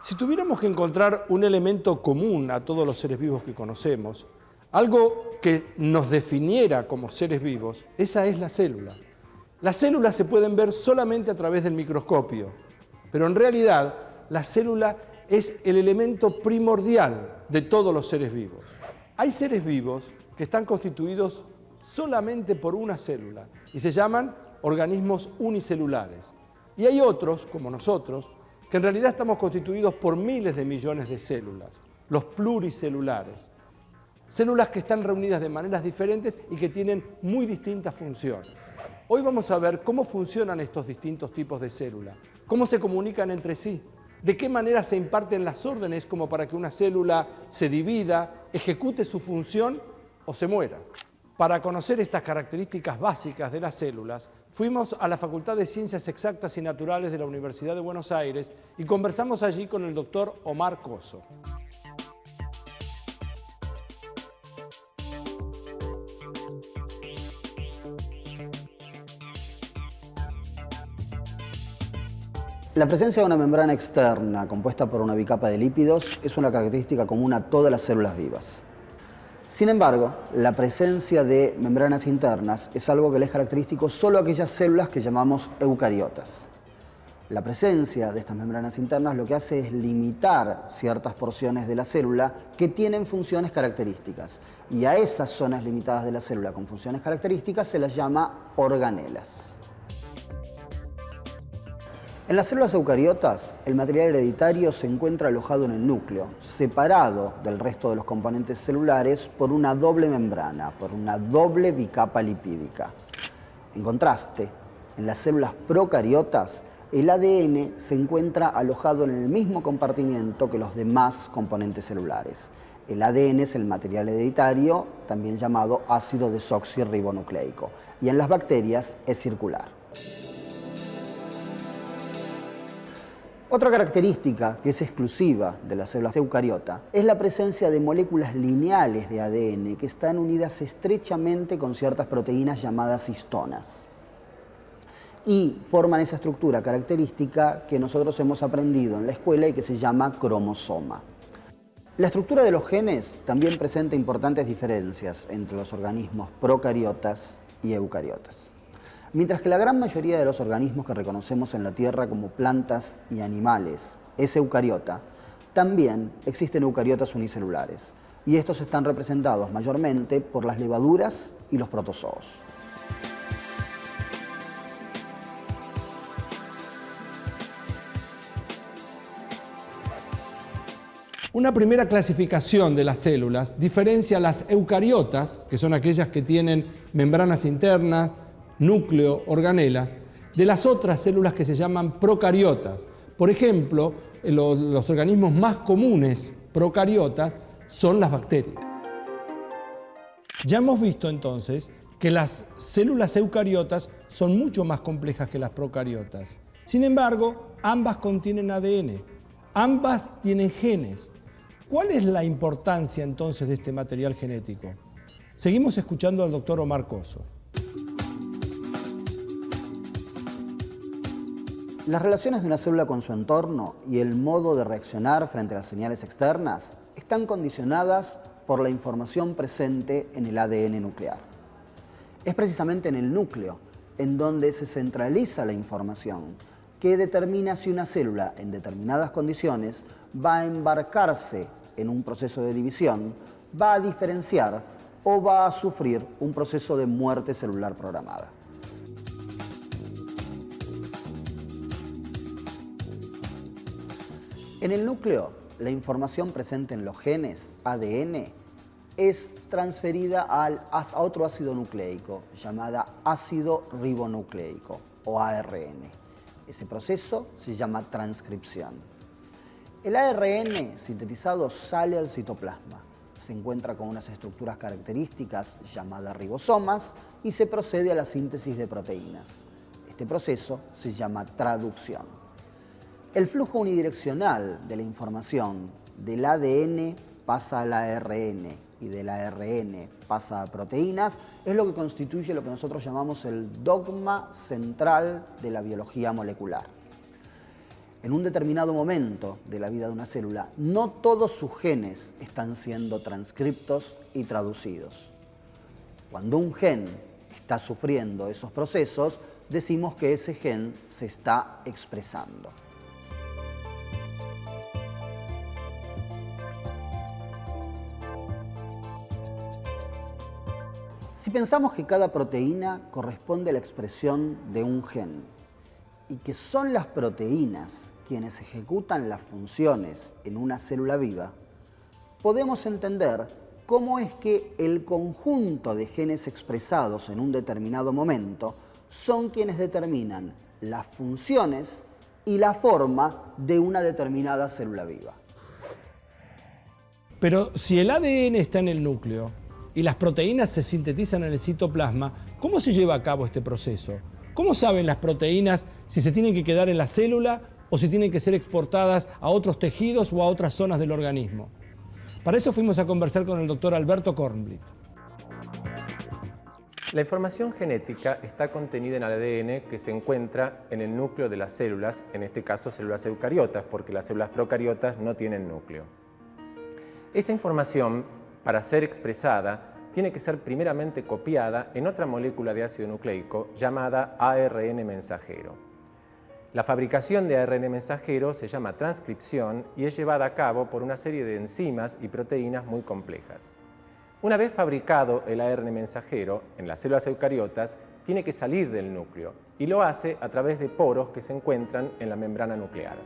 Si tuviéramos que encontrar un elemento común a todos los seres vivos que conocemos, algo que nos definiera como seres vivos, esa es la célula. Las células se pueden ver solamente a través del microscopio, pero en realidad la célula es el elemento primordial de todos los seres vivos. Hay seres vivos que están constituidos solamente por una célula y se llaman organismos unicelulares. Y hay otros, como nosotros, que en realidad estamos constituidos por miles de millones de células, los pluricelulares. Células que están reunidas de maneras diferentes y que tienen muy distintas funciones. Hoy vamos a ver cómo funcionan estos distintos tipos de células, cómo se comunican entre sí, de qué manera se imparten las órdenes como para que una célula se divida, ejecute su función o se muera. Para conocer estas características básicas de las células, fuimos a la Facultad de Ciencias Exactas y Naturales de la Universidad de Buenos Aires y conversamos allí con el doctor Omar Cosso. La presencia de una membrana externa compuesta por una bicapa de lípidos es una característica común a todas las células vivas. Sin embargo, la presencia de membranas internas es algo que les es característico solo a aquellas células que llamamos eucariotas. La presencia de estas membranas internas lo que hace es limitar ciertas porciones de la célula que tienen funciones características. Y a esas zonas limitadas de la célula con funciones características se las llama organelas. En las células eucariotas, el material hereditario se encuentra alojado en el núcleo, separado del resto de los componentes celulares por una doble membrana, por una doble bicapa lipídica. En contraste, en las células procariotas, el ADN se encuentra alojado en el mismo compartimiento que los demás componentes celulares. El ADN es el material hereditario, también llamado ácido desoxirribonucleico, y en las bacterias es circular. Otra característica que es exclusiva de las células eucariota es la presencia de moléculas lineales de ADN que están unidas estrechamente con ciertas proteínas llamadas histonas y forman esa estructura característica que nosotros hemos aprendido en la escuela y que se llama cromosoma. La estructura de los genes también presenta importantes diferencias entre los organismos procariotas y eucariotas. Mientras que la gran mayoría de los organismos que reconocemos en la Tierra como plantas y animales es eucariota, también existen eucariotas unicelulares, y estos están representados mayormente por las levaduras y los protozoos. Una primera clasificación de las células diferencia las eucariotas, que son aquellas que tienen membranas internas, núcleo, organelas, de las otras células que se llaman procariotas. Por ejemplo, los organismos más comunes procariotas son las bacterias. Ya hemos visto entonces que las células eucariotas son mucho más complejas que las procariotas. Sin embargo, ambas contienen ADN, ambas tienen genes. ¿Cuál es la importancia entonces de este material genético? Seguimos escuchando al doctor Omar Cosso. Las relaciones de una célula con su entorno y el modo de reaccionar frente a las señales externas están condicionadas por la información presente en el ADN nuclear. Es precisamente en el núcleo en donde se centraliza la información que determina si una célula en determinadas condiciones va a embarcarse en un proceso de división, va a diferenciar o va a sufrir un proceso de muerte celular programada. En el núcleo, la información presente en los genes, ADN, es transferida a otro ácido nucleico, llamado ácido ribonucleico, o ARN. Ese proceso se llama transcripción. El ARN sintetizado sale al citoplasma, se encuentra con unas estructuras características llamadas ribosomas y se procede a la síntesis de proteínas. Este proceso se llama traducción. El flujo unidireccional de la información del ADN pasa al ARN y del ARN pasa a proteínas es lo que constituye lo que nosotros llamamos el dogma central de la biología molecular. en un determinado momento de la vida de una célula, no todos sus genes están siendo transcriptos y traducidos. Cuando un gen está sufriendo esos procesos, decimos que ese gen se está expresando. Si pensamos que cada proteína corresponde a la expresión de un gen y que son las proteínas quienes ejecutan las funciones en una célula viva, podemos entender cómo es que el conjunto de genes expresados en un determinado momento son quienes determinan las funciones y la forma de una determinada célula viva. Pero si el ADN está en el núcleo y las proteínas se sintetizan en el citoplasma, ¿cómo se lleva a cabo este proceso? ¿Cómo saben las proteínas si se tienen que quedar en la célula o si tienen que ser exportadas a otros tejidos o a otras zonas del organismo? Para eso fuimos a conversar con el doctor Alberto Kornblit. La información genética está contenida en el ADN que se encuentra en el núcleo de las células, en este caso células eucariotas, porque las células procariotas no tienen núcleo. Esa información, para ser expresada, tiene que ser primeramente copiada en otra molécula de ácido nucleico llamada ARN mensajero. La fabricación de ARN mensajero se llama transcripción y es llevada a cabo por una serie de enzimas y proteínas muy complejas. Una vez fabricado el ARN mensajero en las células eucariotas, tiene que salir del núcleo y lo hace a través de poros que se encuentran en la membrana nuclear.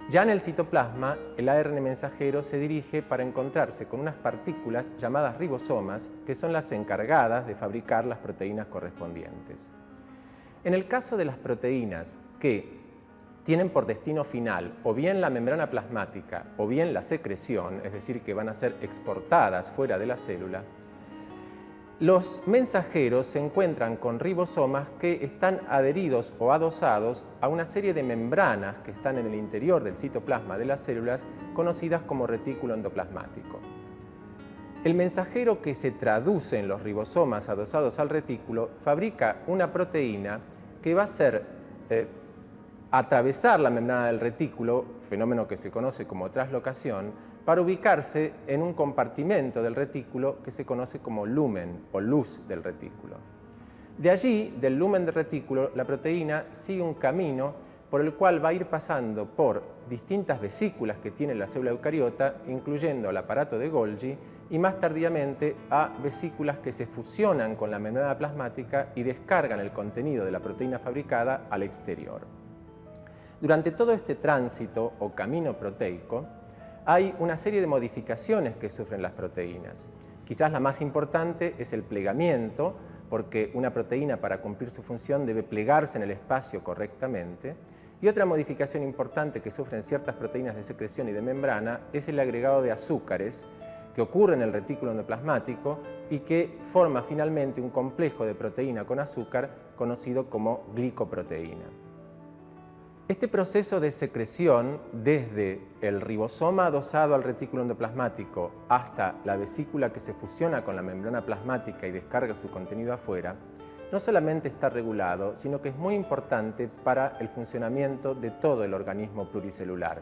Ya en el citoplasma, el ARN mensajero se dirige para encontrarse con unas partículas llamadas ribosomas, que son las encargadas de fabricar las proteínas correspondientes. En el caso de las proteínas que tienen por destino final o bien la membrana plasmática o bien la secreción, es decir, que van a ser exportadas fuera de la célula, los mensajeros se encuentran con ribosomas que están adheridos o adosados a una serie de membranas que están en el interior del citoplasma de las células, conocidas como retículo endoplasmático. El mensajero que se traduce en los ribosomas adosados al retículo fabrica una proteína que va a ser atravesar la membrana del retículo, fenómeno que se conoce como translocación, para ubicarse en un compartimento del retículo que se conoce como lumen o luz del retículo. De allí, del lumen del retículo, la proteína sigue un camino por el cual va a ir pasando por distintas vesículas que tiene la célula eucariota, incluyendo el aparato de Golgi, y más tardíamente a vesículas que se fusionan con la membrana plasmática y descargan el contenido de la proteína fabricada al exterior. Durante todo este tránsito o camino proteico, hay una serie de modificaciones que sufren las proteínas. Quizás la más importante es el plegamiento, porque una proteína para cumplir su función debe plegarse en el espacio correctamente. Y otra modificación importante que sufren ciertas proteínas de secreción y de membrana es el agregado de azúcares que ocurre en el retículo endoplasmático y que forma finalmente un complejo de proteína con azúcar conocido como glicoproteína. Este proceso de secreción, desde el ribosoma adosado al retículo endoplasmático hasta la vesícula que se fusiona con la membrana plasmática y descarga su contenido afuera, no solamente está regulado, sino que es muy importante para el funcionamiento de todo el organismo pluricelular.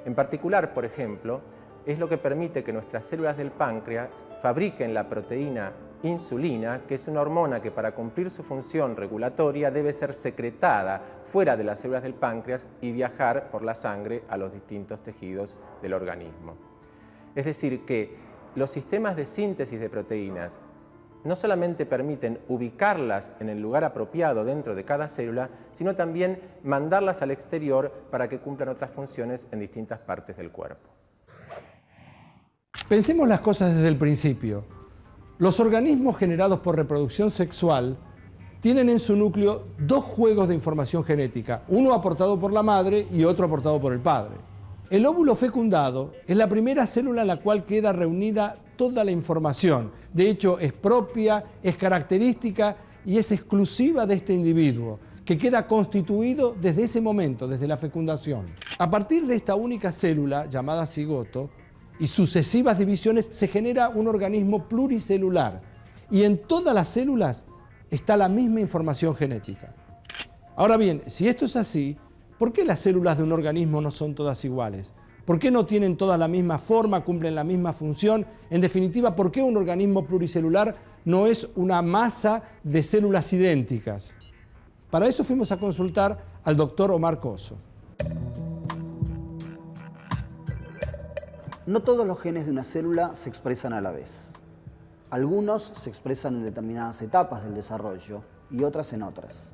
En particular, por ejemplo, es lo que permite que nuestras células del páncreas fabriquen la proteína insulina, que es una hormona que para cumplir su función regulatoria debe ser secretada fuera de las células del páncreas y viajar por la sangre a los distintos tejidos del organismo. Es decir, que los sistemas de síntesis de proteínas no solamente permiten ubicarlas en el lugar apropiado dentro de cada célula, sino también mandarlas al exterior para que cumplan otras funciones en distintas partes del cuerpo. Pensemos las cosas desde el principio. Los organismos generados por reproducción sexual tienen en su núcleo dos juegos de información genética, uno aportado por la madre y otro aportado por el padre. El óvulo fecundado es la primera célula en la cual queda reunida toda la información. De hecho, es propia, es característica y es exclusiva de este individuo, que queda constituido desde ese momento, desde la fecundación. A partir de esta única célula, llamada cigoto, y sucesivas divisiones, se genera un organismo pluricelular. Y en todas las células está la misma información genética. Ahora bien, si esto es así, ¿Por qué las células de un organismo no son todas iguales? ¿Por qué no tienen todas la misma forma, cumplen la misma función? En definitiva, ¿por qué un organismo pluricelular no es una masa de células idénticas? Para eso fuimos a consultar al doctor Omar Coso. No todos los genes de una célula se expresan a la vez. Algunos se expresan en determinadas etapas del desarrollo y otras en otras.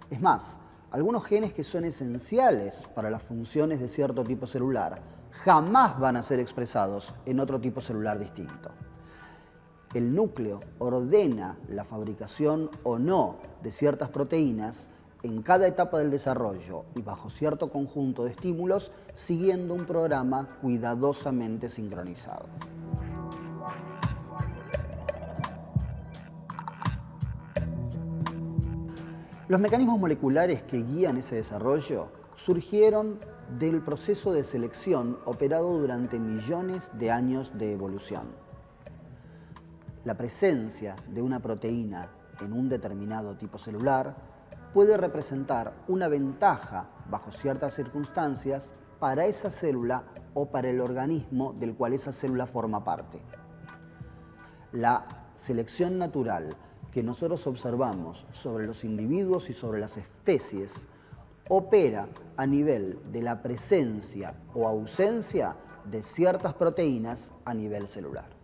Es más, algunos genes que son esenciales para las funciones de cierto tipo celular jamás van a ser expresados en otro tipo celular distinto. El núcleo ordena la fabricación o no de ciertas proteínas en cada etapa del desarrollo y bajo cierto conjunto de estímulos, siguiendo un programa cuidadosamente sincronizado. Los mecanismos moleculares que guían ese desarrollo surgieron del proceso de selección operado durante millones de años de evolución. La presencia de una proteína en un determinado tipo celular puede representar una ventaja bajo ciertas circunstancias para esa célula o para el organismo del cual esa célula forma parte. La selección natural que nosotros observamos sobre los individuos y sobre las especies opera a nivel de la presencia o ausencia de ciertas proteínas a nivel celular.